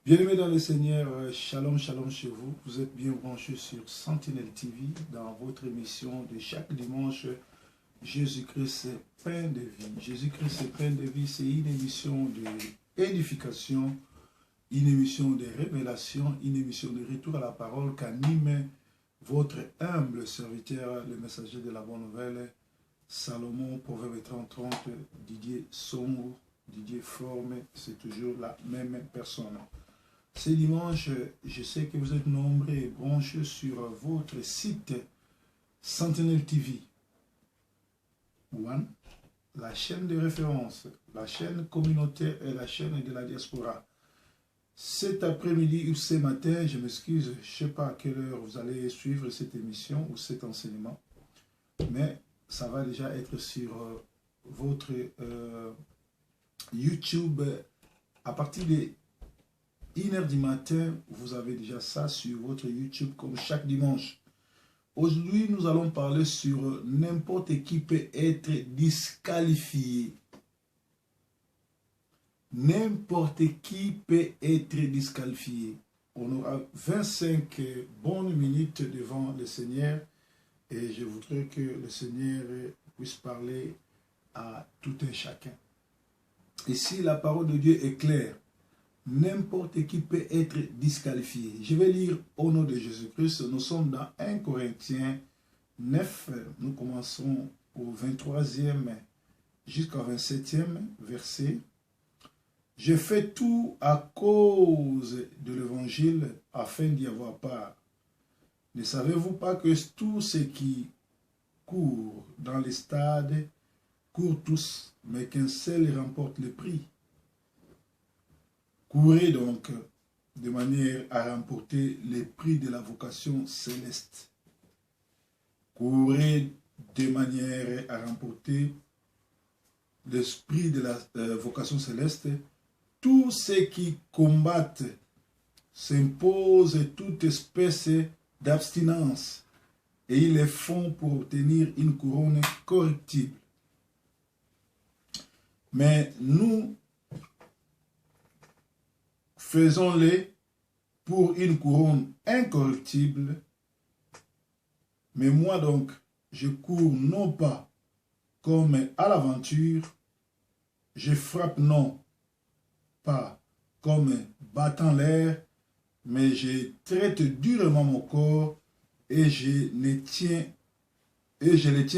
Bien-aimés dans le Seigneur, shalom, shalom chez vous. Vous êtes bien branchés sur Sentinelle TV dans votre émission de chaque dimanche. Jésus-Christ est pain de vie. Jésus-Christ est pain de vie, c'est une émission d'édification, une émission de révélation, une émission de retour à la parole qu'anime votre humble serviteur, le messager de la bonne nouvelle, Salomon, Proverbe 30-30, Didier Songo, Didier Forme, c'est toujours la même personne. Ce dimanche, je sais que vous êtes nombreux et branchés sur votre site Sentinelle TV One, la chaîne de référence, la chaîne communautaire et la chaîne de la diaspora. Cet après-midi ou ce matin, je m'excuse, je ne sais pas à quelle heure vous allez suivre cette émission ou cet enseignement, mais ça va déjà être sur votre YouTube à partir de 1h du matin, vous avez déjà ça sur votre YouTube comme chaque dimanche. Aujourd'hui, nous allons parler sur n'importe qui peut être disqualifié. N'importe qui peut être disqualifié. On aura 25 bonnes minutes devant le Seigneur et je voudrais que le Seigneur puisse parler à tout un chacun. Ici, la parole de Dieu est claire. N'importe qui peut être disqualifié. Je vais lire au nom de Jésus-Christ. Nous sommes dans 1 Corinthiens 9. Nous commençons au 23e jusqu'au 27e verset. Je fais tout à cause de l'évangile afin d'y avoir part. Ne savez-vous pas que tous ceux qui courent dans les stades courent tous, mais qu'un seul remporte le prix? Courez donc de manière à remporter les prix de la vocation céleste. Courez de manière à remporter l'esprit de la vocation céleste. Tous ceux qui combattent s'imposent toute espèce d'abstinence et ils le font pour obtenir une couronne corruptible. Mais nous faisons-les pour une couronne incorruptible. Mais moi donc, je cours non pas comme à l'aventure, je frappe non pas comme battant l'air, mais je traite durement mon corps et je le tiens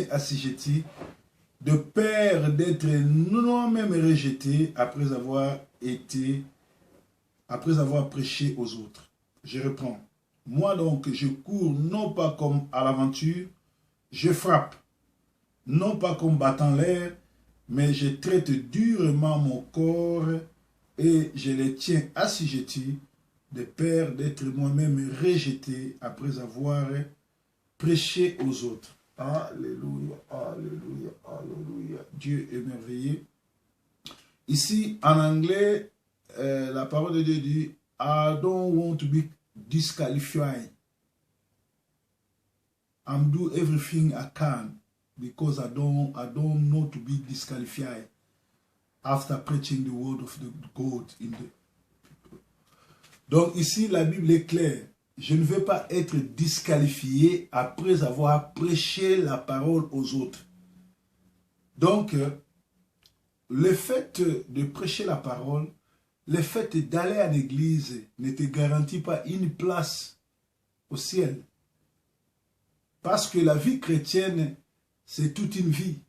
assujetti, de peur d'être moi-même rejeté après avoir prêché aux autres. Je reprends. Moi donc, je cours non pas comme à l'aventure, je frappe, non pas comme battant l'air, mais je traite durement mon corps et je le tiens assujetti, de peur d'être moi-même rejeté après avoir prêché aux autres. Alléluia, alléluia, alléluia. Dieu est merveilleux. Ici, en anglais, la parole de Dieu dit, I don't want to be disqualified. I'm do everything I can because I don't know to be disqualified after preaching the word of the God in the people. Donc ici, la Bible est claire. Je ne veux pas être disqualifié après avoir prêché la parole aux autres. Donc, le fait de prêcher la parole, le fait d'aller à l'église ne te garantit pas une place au ciel. Parce que la vie chrétienne, c'est toute une vie.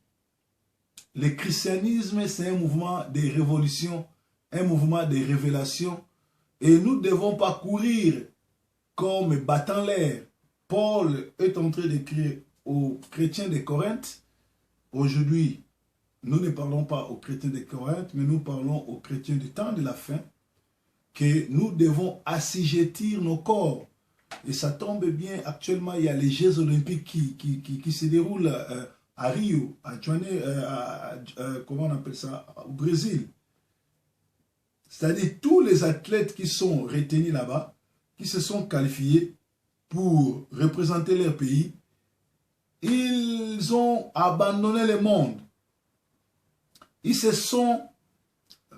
Le christianisme, c'est un mouvement de révolution, un mouvement de révélation. Et nous ne devons pas courir comme battant l'air. Paul est en train d'écrire aux chrétiens de Corinthe. Aujourd'hui, nous ne parlons pas aux chrétiens de Corinthe, mais nous parlons aux chrétiens du temps de la fin, que nous devons assujettir nos corps. Et ça tombe bien, actuellement, il y a les Jeux olympiques qui se déroulent à Rio, comment on appelle ça, au Brésil. C'est-à-dire tous les athlètes qui sont retenus là-bas, qui se sont qualifiés pour représenter leur pays, ils ont abandonné le monde. Ils se sont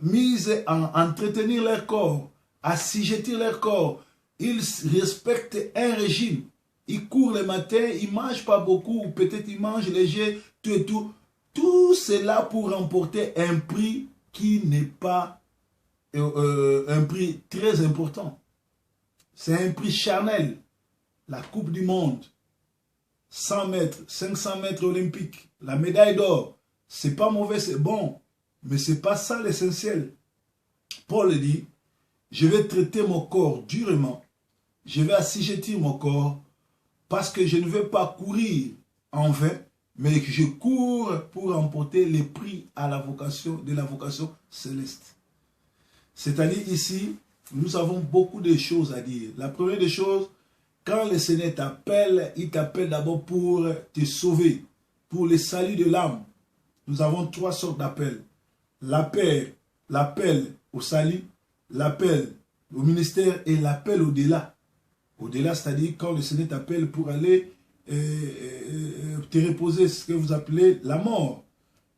mis à entretenir leur corps assujettir leur corps. Ils respectent un régime. Ils courent le matin, ils ne mangent pas beaucoup, ou peut-être ils mangent léger, tout et tout. Tout cela pour remporter un prix qui n'est pas un prix très important. C'est un prix charnel. La Coupe du Monde, 100 mètres, 500 mètres olympiques, la médaille d'or, c'est pas mauvais, c'est bon, mais c'est pas ça l'essentiel. Paul dit, je vais traiter mon corps durement, je vais assujettir mon corps, parce que je ne veux pas courir en vain, mais que je cours pour remporter les prix à la vocation, de la vocation céleste. C'est-à-dire ici, nous avons beaucoup de choses à dire. La première des choses, quand le Seigneur t'appelle, il t'appelle d'abord pour te sauver, pour le salut de l'âme. Nous avons 3 sortes d'appels. L'appel au salut, l'appel au ministère et l'appel au-delà. Au-delà, c'est-à-dire quand le Seigneur t'appelle pour aller te reposer, ce que vous appelez la mort.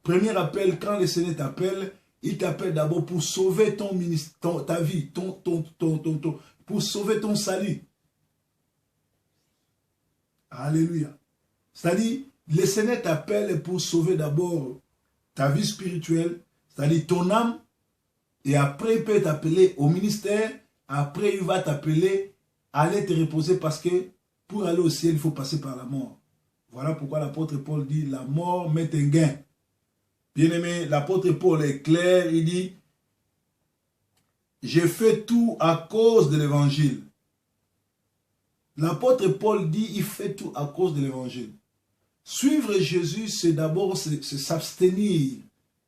Premier appel, quand le Seigneur t'appelle, il t'appelle d'abord pour sauver ton ministère, ta vie, pour sauver ton salut. Alléluia. C'est-à-dire, le Seigneur t'appelle pour sauver d'abord ta vie spirituelle, c'est-à-dire ton âme, et après il peut t'appeler au ministère, après il va t'appeler à aller te reposer parce que pour aller au ciel, il faut passer par la mort. Voilà pourquoi l'apôtre Paul dit, la mort met un gain. Bien-aimé, l'apôtre Paul est clair, il dit, j'ai fait tout à cause de l'évangile. L'apôtre Paul dit, il fait tout à cause de l'évangile. Suivre Jésus, c'est d'abord s'abstenir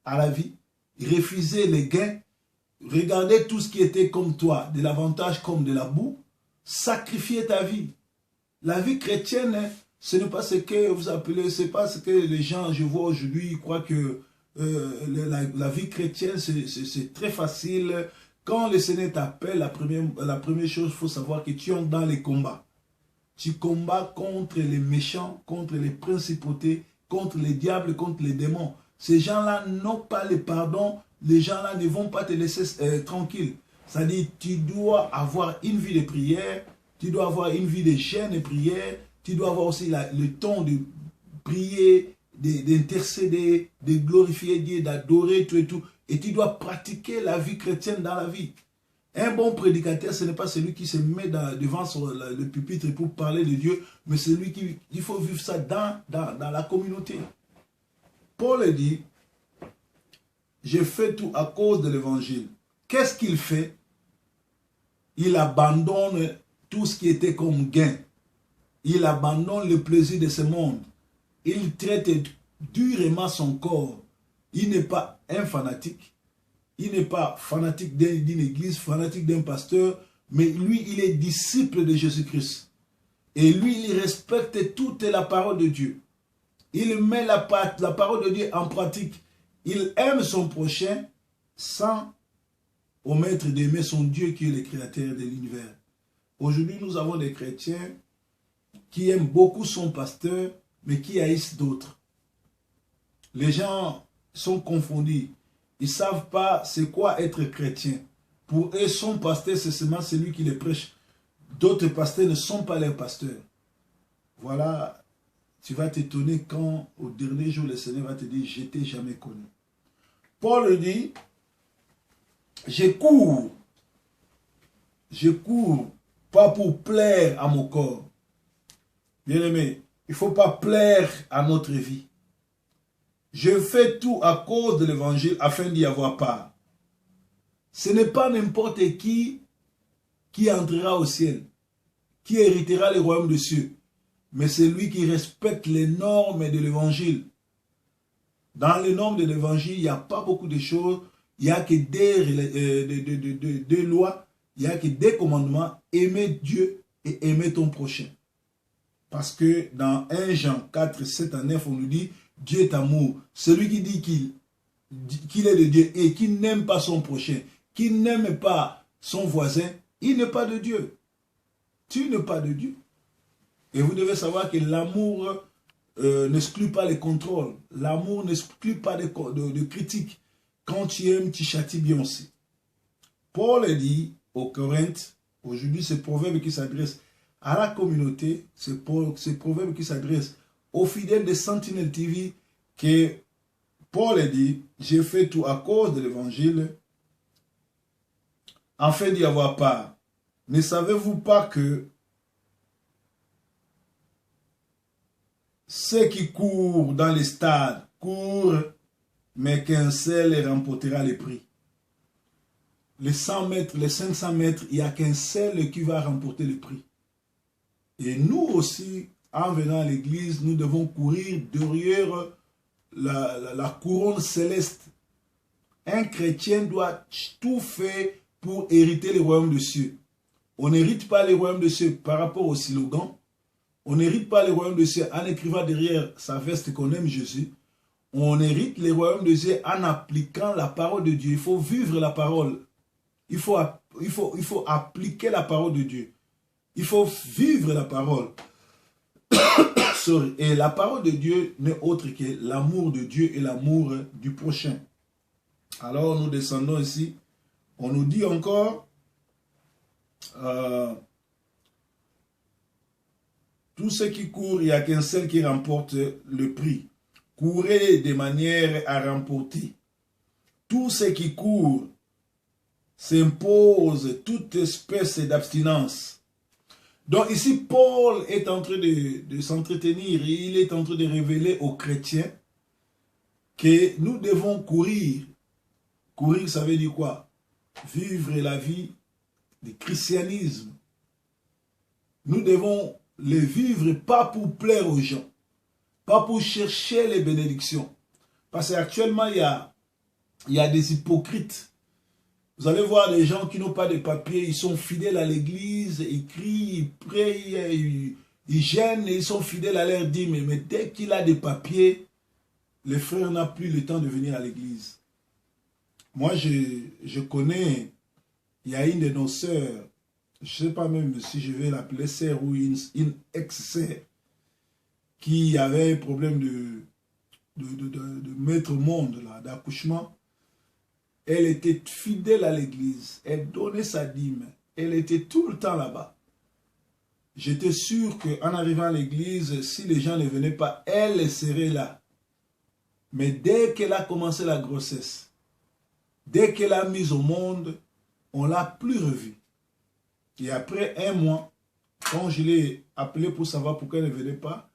à la vie, refuser les gains, regarder tout ce qui était comme toi, de l'avantage comme de la boue, sacrifier ta vie. La vie chrétienne, ce n'est pas ce que vous appelez, c'est pas ce que les gens, je vois aujourd'hui, croient que la vie chrétienne, c'est très facile. Quand le Seigneur t'appelle, la première chose, il faut savoir que tu es dans les combats. Tu combats contre les méchants, contre les principautés, contre les diables, contre les démons. Ces gens-là n'ont pas le pardon. Les gens-là ne vont pas te laisser tranquille. C'est-à-dire, tu dois avoir une vie de prière, tu dois avoir une vie de jeûne et prière, tu dois avoir aussi le temps de prier, d'intercéder, de glorifier Dieu, d'adorer, tout et tout. Et tu dois pratiquer la vie chrétienne dans la vie. Un bon prédicateur, ce n'est pas celui qui se met devant le pupitre pour parler de Dieu, mais celui qui, il faut vivre ça dans la communauté. Paul dit, j'ai fait tout à cause de l'évangile. Qu'est-ce qu'il fait? Il abandonne tout ce qui était comme gain. Il abandonne le plaisir de ce monde. Il traite durement son corps. Il n'est pas un fanatique. Il n'est pas fanatique d'une église, fanatique d'un pasteur, mais lui, il est disciple de Jésus-Christ. Et lui, il respecte toute la parole de Dieu. Il met la parole de Dieu en pratique. Il aime son prochain sans omettre d'aimer son Dieu qui est le créateur de l'univers. Aujourd'hui, nous avons des chrétiens qui aiment beaucoup son pasteur, mais qui haïssent d'autres. Les gens sont confondus. Ils ne savent pas c'est quoi être chrétien. Pour eux, son pasteur, c'est seulement celui qui les prêche. D'autres pasteurs ne sont pas leurs pasteurs. Voilà, tu vas t'étonner quand, au dernier jour, le Seigneur va te dire, je ne t'ai jamais connu. Paul dit, je cours pas pour plaire à mon corps. Bien-aimé, il ne faut pas plaire à notre vie. Je fais tout à cause de l'évangile afin d'y avoir part. Ce n'est pas n'importe qui entrera au ciel, qui héritera le royaume des cieux, mais c'est lui qui respecte les normes de l'évangile. Dans les normes de l'évangile, il n'y a pas beaucoup de choses, il n'y a que des lois, il n'y a que des commandements, aimer Dieu et aimer ton prochain. Parce que dans 1 Jean 4, 7 à 9, on nous dit, Dieu est amour. Celui qui dit qu'il est de Dieu et qui n'aime pas son prochain, qui n'aime pas son voisin, il n'est pas de Dieu. Tu n'es pas de Dieu. Et vous devez savoir que l'amour n'exclut pas les contrôles. L'amour n'exclut pas de critiques. Quand tu aimes, tu châties bien aussi. Paul dit, aux Corinthes. Aujourd'hui, c'est proverbe qui s'adresse à la communauté. C'est proverbe qui s'adresse aux fidèles de Sentinelle TV que Paul a dit, j'ai fait tout à cause de l'évangile, afin d'y avoir part. Ne savez-vous pas que ceux qui courent dans les stades courent, mais qu'un seul remportera les prix? Les 100 mètres, les 500 mètres, il n'y a qu'un seul qui va remporter le prix. Et nous aussi, en venant à l'église, nous devons courir derrière la couronne céleste. Un chrétien doit tout faire pour hériter le royaume des cieux. On n'hérite pas le royaume des cieux par rapport au slogan. On n'hérite pas le royaume des cieux en écrivant derrière sa veste qu'on aime Jésus. On hérite le royaume des cieux en appliquant la parole de Dieu. Il faut vivre la parole. Il faut appliquer la parole de Dieu. Il faut vivre la parole. Et la parole de Dieu n'est autre que l'amour de Dieu et l'amour du prochain. Alors nous descendons ici. On nous dit encore, tous ceux qui courent, il n'y a qu'un seul qui remporte le prix. Courez de manière à remporter. Tous ceux qui courent s'imposent toute espèce d'abstinence. Donc ici, Paul est en train de s'entretenir, il est en train de révéler aux chrétiens que nous devons courir. Courir, ça veut dire quoi? Vivre la vie du christianisme. Nous devons le vivre pas pour plaire aux gens, pas pour chercher les bénédictions. Parce qu'actuellement, il y a des hypocrites. Vous allez voir des gens qui n'ont pas de papier, ils sont fidèles à l'église, ils crient, ils prient, ils gênent, ils sont fidèles à leur dîme. Mais dès qu'il a des papiers, le frère n'a plus le temps de venir à l'église. Moi, je connais, il y a une de nos sœurs, je ne sais pas même si je vais l'appeler sœur ou une ex-sœur, qui avait un problème de maître monde, d'accouchement. Elle était fidèle à l'église, elle donnait sa dîme, elle était tout le temps là-bas. J'étais sûr qu'en arrivant à l'église, si les gens ne venaient pas, elle serait là. Mais dès qu'elle a commencé la grossesse, dès qu'elle a mis au monde, on ne l'a plus revue. Et après un mois, quand je l'ai appelée pour savoir pourquoi elle ne venait pas,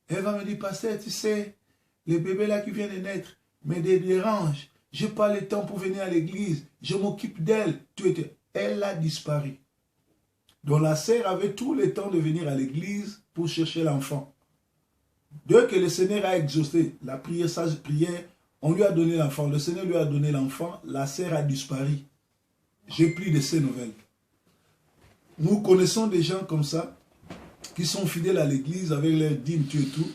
elle va me dire, pasteur, tu sais, le bébé là qui vient de naître me dérange. Je n'ai pas le temps pour venir à l'église. Je m'occupe d'elle. Elle a disparu. Donc la sœur avait tout le temps de venir à l'église pour chercher l'enfant. Dès que le Seigneur a exaucé la prière, sa prière, on lui a donné l'enfant. Le Seigneur lui a donné l'enfant. La sœur a disparu. J'ai pris de ces nouvelles. Nous connaissons des gens comme ça, qui sont fidèles à l'église avec leur dîme, tout,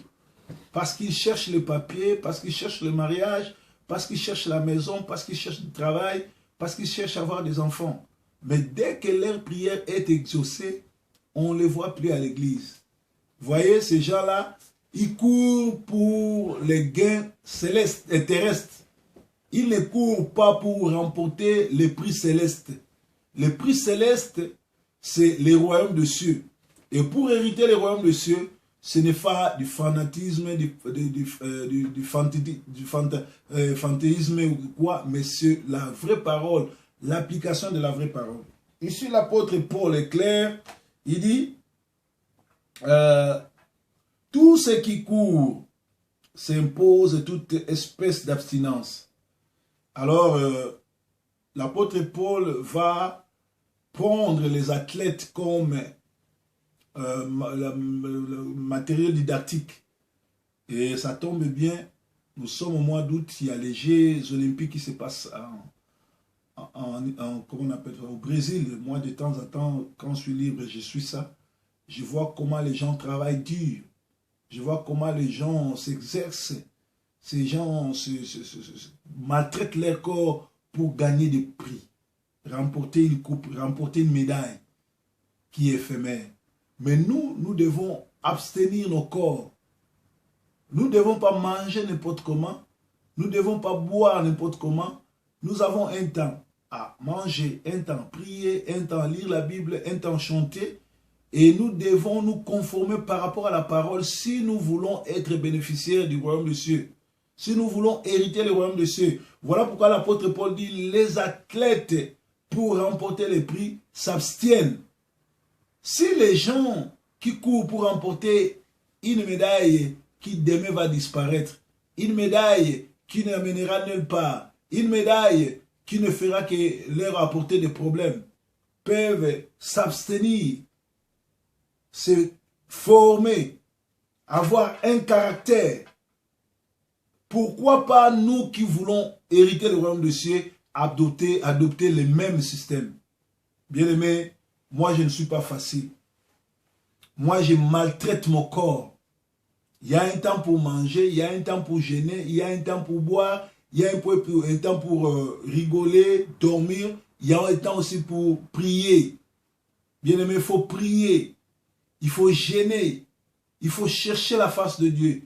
parce qu'ils cherchent le papier, parce qu'ils cherchent le mariage, parce qu'ils cherchent la maison, parce qu'ils cherchent du travail, parce qu'ils cherchent à avoir des enfants. Mais dès que leur prière est exaucée, on ne les voit plus à l'église. Vous voyez, ces gens-là, ils courent pour les gains célestes et terrestres. Ils ne courent pas pour remporter les prix célestes. Les prix célestes, c'est les royaumes des cieux. Et pour hériter les royaumes des cieux, ce n'est pas du fanatisme, du fantaisisme ou quoi, mais c'est la vraie parole, l'application de la vraie parole. Ici, l'apôtre Paul est clair, il dit, tout ce qui court s'impose toute espèce d'abstinence. Alors, l'apôtre Paul va prendre les athlètes comme le matériel didactique. Et ça tombe bien, nous sommes au mois d'août, il y a les Jeux olympiques qui se passent comment on appelle ça, au Brésil. Moi, de temps en temps, quand je suis libre, je suis ça. Je vois comment les gens travaillent dur. Je vois comment les gens s'exercent. Ces gens maltraitent leur corps pour gagner des prix. Remporter une coupe, remporter une médaille qui est éphémère. Mais nous devons abstenir nos corps. Nous ne devons pas manger n'importe comment. Nous ne devons pas boire n'importe comment. Nous avons un temps. à manger, un temps à prier, un temps à lire la Bible, un temps à chanter. Et nous devons nous conformer par rapport à la parole si nous voulons être bénéficiaires du royaume des cieux. Si nous voulons hériter le royaume des cieux. Voilà pourquoi l'apôtre Paul dit, les athlètes pour remporter les prix s'abstiennent. Si les gens qui courent pour remporter une médaille qui demain va disparaître, une médaille qui n'amènera nulle part, une médaille qui ne fera que leur apporter des problèmes, peuvent s'abstenir, se former, avoir un caractère. Pourquoi pas nous qui voulons hériter le royaume des cieux, adopter les mêmes systèmes? Bien-aimé, moi je ne suis pas facile. Moi je maltraite mon corps. Il y a un temps pour manger, il y a un temps pour jeûner, il y a un temps pour boire, il y a un temps pour rigoler, dormir, il y a un temps aussi pour prier. Bien-aimé, il faut prier, il faut jeûner, il faut chercher la face de Dieu.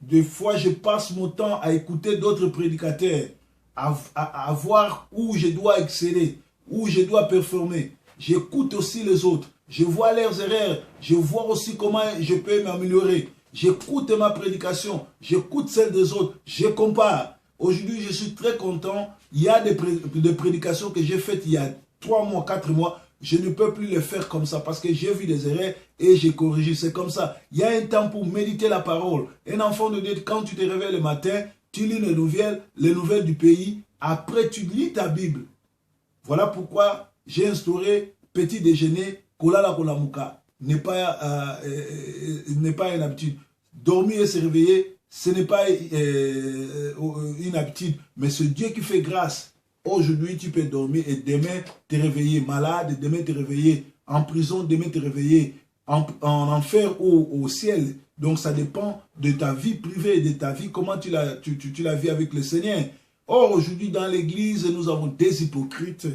Des fois, je passe mon temps à écouter d'autres prédicateurs, à voir où je dois exceller, où je dois performer. J'écoute aussi les autres, je vois leurs erreurs, je vois aussi comment je peux m'améliorer. J'écoute ma prédication, j'écoute celle des autres, je compare. Aujourd'hui, je suis très content. Il y a des prédications que j'ai faites il y a 3 mois, 4 mois. Je ne peux plus les faire comme ça parce que j'ai vu des erreurs et j'ai corrigé. C'est comme ça. Il y a un temps pour méditer la parole. Un enfant de Dieu, quand tu te réveilles le matin, tu lis les nouvelles du pays. Après, tu lis ta Bible. Voilà pourquoi j'ai instauré petit déjeuner, kolala kolamuka. N'est pas une habitude. Dormir et se réveiller, ce n'est pas une habitude, mais c'est Dieu qui fait grâce. Aujourd'hui, tu peux dormir et demain te réveiller malade, demain te réveiller en prison, demain te réveiller en enfer ou au ciel. Donc ça dépend de ta vie privée, de ta vie, comment tu la vis avec le Seigneur. Or, aujourd'hui, dans l'église, nous avons des hypocrites,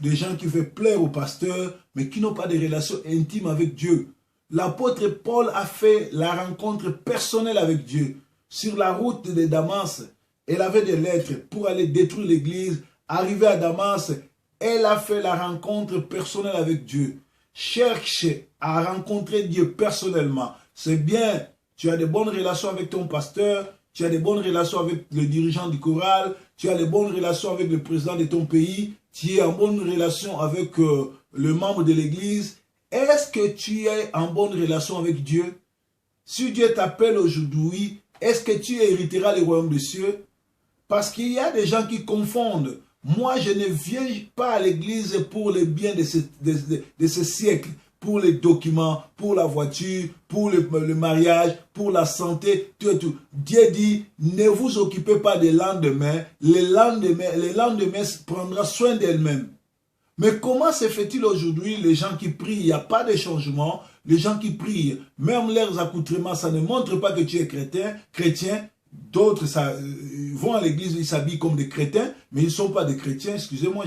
des gens qui veulent plaire au pasteur, mais qui n'ont pas de relation intime avec Dieu. L'apôtre Paul a fait la rencontre personnelle avec Dieu. Sur la route de Damas, elle avait des lettres pour aller détruire l'église. Arrivée à Damas, elle a fait la rencontre personnelle avec Dieu. Cherche à rencontrer Dieu personnellement. C'est bien, tu as de bonnes relations avec ton pasteur, tu as de bonnes relations avec le dirigeant du choral, tu as de bonnes relations avec le président de ton pays, tu es en bonne relation avec le membre de l'église. Est-ce que tu es en bonne relation avec Dieu? Si Dieu t'appelle aujourd'hui, est-ce que tu hériteras le royaume des cieux? Parce qu'il y a des gens qui confondent. Moi, je ne viens pas à l'église pour le bien de ce siècle, pour les documents, pour la voiture, pour le mariage, pour la santé, tout et tout. Dieu dit, ne vous occupez pas des lendemains. Les lendemains prendra soin d'elles-mêmes. Mais comment se fait-il aujourd'hui, les gens qui prient, il n'y a pas de changement, les gens qui prient, même leurs accoutrements, ça ne montre pas que tu es chrétien. D'autres vont à l'église, ils s'habillent comme des chrétiens, mais ils ne sont pas des chrétiens. Excusez-moi,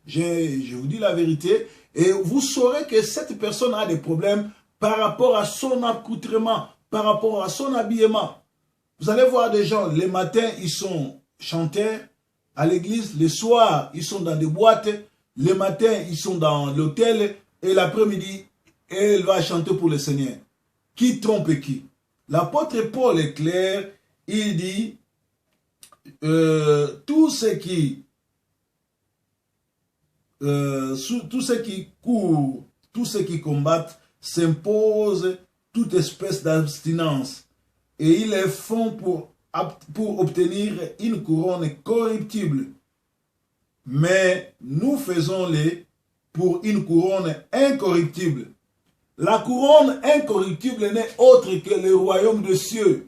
je vous dis la vérité. Et vous saurez que cette personne a des problèmes par rapport à son accoutrement, par rapport à son habillement. Vous allez voir des gens, les matins, ils sont chanteurs à l'église, le soir, ils sont dans des boîtes, le matin, ils sont dans l'hôtel, et l'après-midi, elle va chanter pour le Seigneur. Qui trompe qui? L'apôtre Paul est clair, il dit, tous ceux qui courent, tous ceux qui combattent, s'imposent toute espèce d'abstinence. Et ils les font pour obtenir une couronne corruptible. Mais nous faisons-les pour une couronne incorruptible. La couronne incorruptible n'est autre que le royaume des cieux.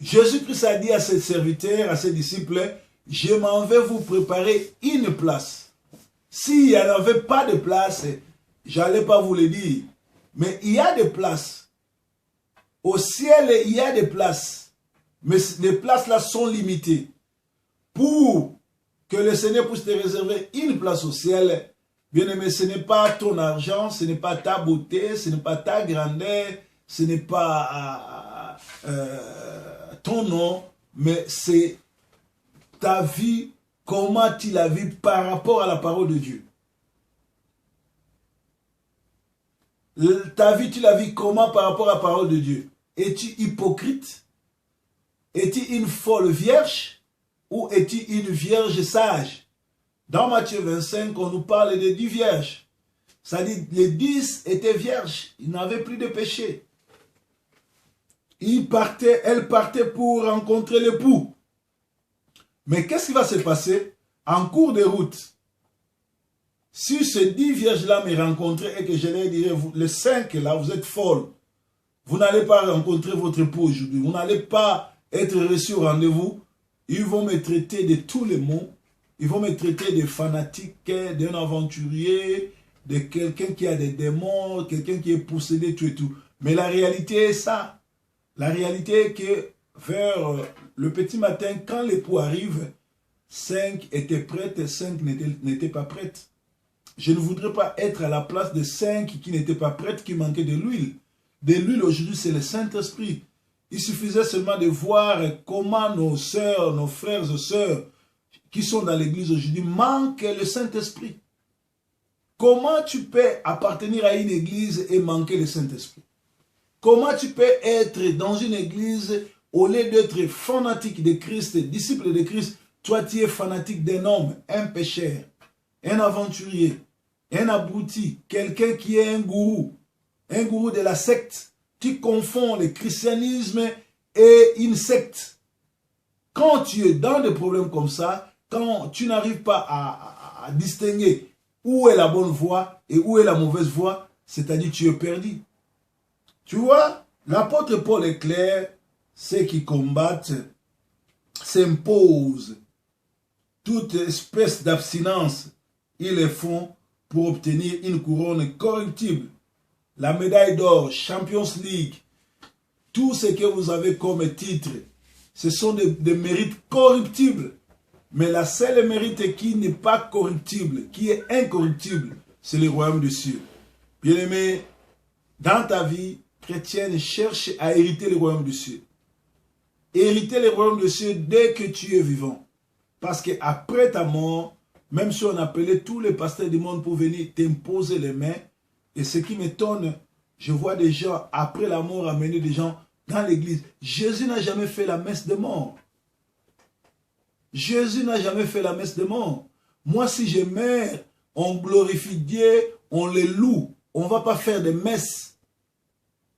Jésus-Christ a dit à ses serviteurs, à ses disciples, je m'en vais vous préparer une place. S'il n'y en avait pas de place, je n'allais pas vous le dire. Mais il y a des places. Au ciel, il y a des places. Mais les places là sont limitées. Pour que le Seigneur puisse te réserver une place au ciel, bien aimé, ce n'est pas ton argent, ce n'est pas ta beauté, ce n'est pas ta grandeur, ce n'est pas ton nom, mais c'est ta vie comment tu la vis par rapport à la parole de Dieu? Ta vie, tu la vis comment par rapport à la parole de Dieu? Es-tu hypocrite? Es-tu une folle vierge? Ou es-tu une vierge sage? Dans Matthieu 25, on nous parle de 10 vierges. Ça dit, les 10 étaient vierges. Ils n'avaient plus de péché. Elles partaient pour rencontrer l'époux. Mais qu'est-ce qui va se passer? En cours de route, si ces 10 vierges-là me rencontraient et que je leur dirais, les 5 là, vous êtes folles. Vous n'allez pas rencontrer votre époux aujourd'hui. Vous n'allez pas être reçus au rendez-vous. Ils vont me traiter de tous les mots. Ils vont me traiter de fanatique, d'un aventurier, de quelqu'un qui a des démons, quelqu'un qui est possédé, tout et tout. Mais la réalité est ça. La réalité est que vers le petit matin, quand l'époux arrive, 5 étaient prêtes et 5 n'étaient pas prêtes. Je ne voudrais pas être à la place de 5 qui n'étaient pas prêtes, qui manquaient de l'huile. De l'huile aujourd'hui, c'est le Saint-Esprit. Il suffisait seulement de voir comment nos sœurs, nos frères et sœurs qui sont dans l'église aujourd'hui manquent le Saint-Esprit. Comment tu peux appartenir à une église et manquer le Saint-Esprit? Comment tu peux être dans une église, au lieu d'être fanatique de Christ, disciple de Christ, toi tu es fanatique d'un homme, un pécheur, un aventurier, un abruti, quelqu'un qui est un gourou de la secte. Tu confonds le christianisme et une secte. Quand tu es dans des problèmes comme ça, quand tu n'arrives pas à distinguer où est la bonne voie et où est la mauvaise voie, c'est-à-dire tu es perdu. Tu vois, l'apôtre Paul est clair, ceux qui combattent s'imposent toute espèce d'abstinence. Ils le font pour obtenir une couronne corruptible. La médaille d'or, Champions League, tout ce que vous avez comme titre, ce sont des mérites corruptibles. Mais la seule mérite qui n'est pas corruptible, qui est incorruptible, c'est le royaume des cieux. Bien-aimé, dans ta vie chrétienne, cherche à hériter le royaume des cieux. Hériter le royaume des cieux dès que tu es vivant. Parce qu'après ta mort, même si on appelait tous les pasteurs du monde pour venir t'imposer les mains, et ce qui m'étonne, je vois des gens, après la mort, amener des gens dans l'église. Jésus n'a jamais fait la messe de mort. Jésus n'a jamais fait la messe de mort. Moi, si je meurs, on glorifie Dieu, on le loue. On ne va pas faire des messes.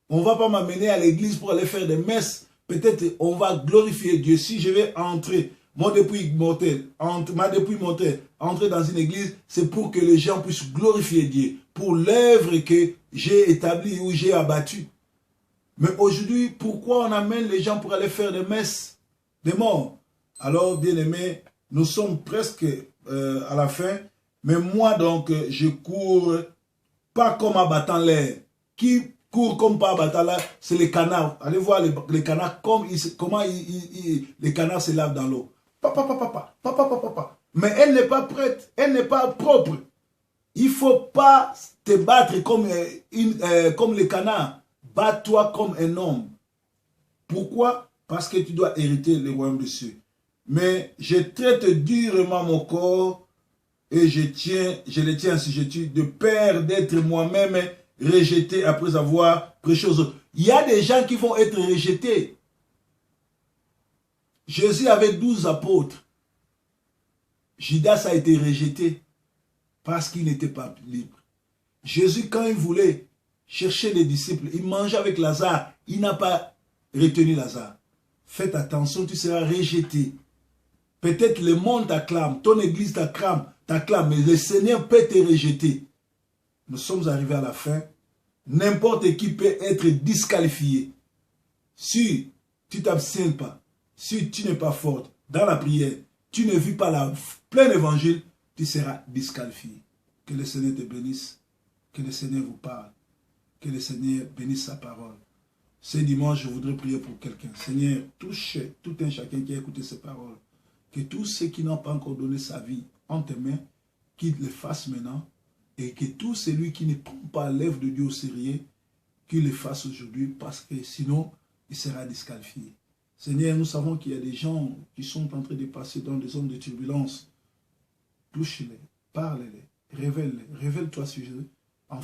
On ne va pas m'amener à l'église pour aller faire des messes. Peut-être on va glorifier Dieu. Si je vais entrer, mon dépouille mortel, ma dépouille mortelle, entrer dans une église, c'est pour que les gens puissent glorifier Dieu. Pour l'œuvre que j'ai établie ou j'ai abattue. Mais aujourd'hui, pourquoi on amène les gens pour aller faire des messes des morts? Alors, bien-aimés, nous sommes presque à la fin. Mais moi, donc, je cours pas comme abattant l'air. Qui court comme pas abattant l'air, c'est les canards. Allez voir les canards, comment les canards se lavent dans l'eau. Papa. Mais elle n'est pas prête, elle n'est pas propre. Il ne faut pas te battre comme les canards. Bats-toi comme un homme. Pourquoi? Parce que tu dois hériter le royaume des cieux. Mais je traite durement mon corps et je le tiens si je tue de peur d'être moi-même rejeté après avoir prêché aux autres. Il y a des gens qui vont être rejetés. Jésus avait 12 apôtres. Judas a été rejeté parce qu'il n'était pas libre. Jésus, quand il voulait chercher des disciples, il mangeait avec Lazare. Il n'a pas retenu Lazare. Faites attention, tu seras rejeté. Peut-être le monde t'acclame, ton église t'acclame, mais le Seigneur peut te rejeter. Nous sommes arrivés à la fin. N'importe qui peut être disqualifié. Si tu ne t'abstiens pas, si tu n'es pas forte dans la prière, tu ne vis pas la plein évangile, tu seras disqualifié. Que le Seigneur te bénisse, que le Seigneur vous parle, que le Seigneur bénisse sa parole. Ce dimanche, je voudrais prier pour quelqu'un. Seigneur, touche tout un chacun qui a écouté ces paroles. Que tous ceux qui n'ont pas encore donné sa vie en tes mains, qu'ils le fassent maintenant. Et que tout celui qui ne prend pas l'œuvre de Dieu au sérieux, qu'il le fasse aujourd'hui, parce que sinon, il sera disqualifié. Seigneur, nous savons qu'il y a des gens qui sont en train de passer dans des zones de turbulence. touche-les, parle-les, révèle-les, révèle-toi sur